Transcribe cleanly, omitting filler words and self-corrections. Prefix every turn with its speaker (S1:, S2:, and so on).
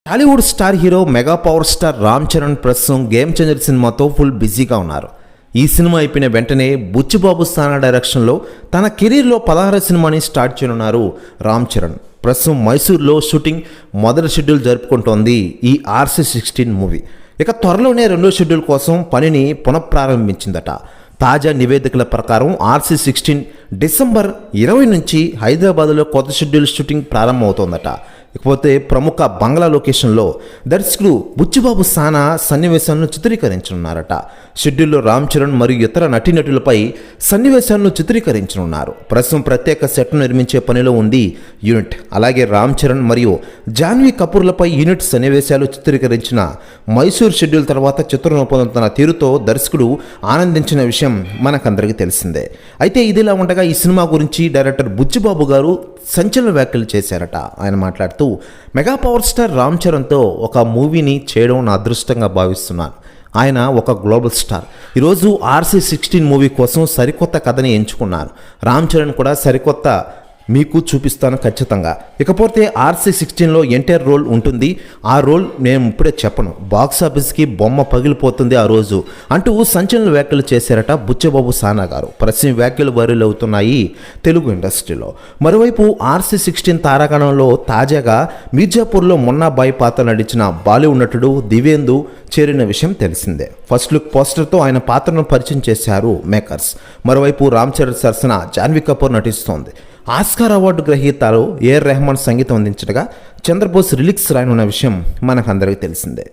S1: Tollywood star hero mega power star Ram Charan ప్రస్తుతం game changer సినిమాతో full బిజీగా ఉన్నారు. ఈ సినిమా అయిపోయిన వెంటనే బుచ్చిబాబు సానా డైరెక్షన్లో తన కెరీర్లో 16వ సినిమాని స్టార్ట్ చేయనున్నారు రామ్ చరణ్. ప్రస్తుతం మైసూర్లో షూటింగ్ మొదటి షెడ్యూల్ జరుపుకుంటోంది ఈ RC16 మూవీ. ఇక త్వరలోనే రెండో షెడ్యూల్ కోసం పనిని పునఃప్రారంభించిందట. తాజా నివేదికల ప్రకారం RC16 డిసెంబర్ 20 నుంచి హైదరాబాద్లో కొత్త షెడ్యూల్ షూటింగ్ ప్రారంభమవుతోందట. ఇకపోతే ప్రముఖ బంగ్లా లొకేషన్లో దర్శకుడు బుచ్చిబాబు సానా సన్నివేశాలను చిత్రీకరించనున్నారట. షెడ్యూల్లో రామ్ చరణ్ మరియు ఇతర నటీనటులపై సన్నివేశాలను చిత్రీకరించనున్నారు. ప్రస్తుతం ప్రత్యేక సెట్ను నిర్మించే పనిలో ఉంది యూనిట్. అలాగే రామ్ చరణ్ మరియు జాన్వీ కపూర్లపై యూనిట్ సన్నివేశాలు చిత్రీకరించిన మైసూర్ షెడ్యూల్ తర్వాత చిత్రం రూపొందుతున్న తీరుతో దర్శకుడు ఆనందించిన విషయం మనకందరికీ తెలిసిందే. అయితే ఇదిలా ఉండగా ఈ సినిమా గురించి డైరెక్టర్ బుచ్చిబాబు గారు సంచలన వ్యాఖ్యలు చేశారట. ఆయన మాట్లాడుతూ మెగా పవర్ స్టార్ రామ్ చరణ్తో ఒక మూవీని చేయడం నా అదృష్టంగా భావిస్తున్నాను. ఆయన ఒక గ్లోబల్ స్టార్. ఈరోజు RC16 మూవీ కోసం సరికొత్త కథని ఎంచుకున్నాను. రామ్ చరణ్ కూడా సరికొత్త మీకు చూపిస్తాను ఖచ్చితంగా. ఇకపోతే RC16లో ఎన్టీఆర్ రోల్ ఉంటుంది. ఆ రోల్ నేను ఇప్పుడే చెప్పను. బాక్స్ ఆఫీస్కి బొమ్మ పగిలిపోతుంది ఆ రోజు అంటూ సంచలన వ్యాఖ్యలు చేశారట బుచ్చిబాబు సానా గారు. ప్రస్తుతం వ్యాఖ్యలు వైరల్ అవుతున్నాయి తెలుగు ఇండస్ట్రీలో. మరోవైపు RC16 తారాగణంలో తాజాగా మీర్జాపూర్లో మొన్నాబాయి పాత్ర నటించిన బాలీవుడ్ నటుడు దివేందు చేరిన విషయం తెలిసిందే. ఫస్ట్ లుక్ పోస్టర్తో ఆయన పాత్రను పరిచయం చేశారు మేకర్స్. మరోవైపు రామ్ చరణ్ సరసన జాన్వీ కపూర్ నటిస్తోంది. ఆస్కార్ అవార్డు గ్రహీతలు AR రెహమాన్ సంగీతం అందించగా చంద్రబోస్ లిరిక్స్ రాయనున్న విషయం మనకందరికీ తెలిసిందే.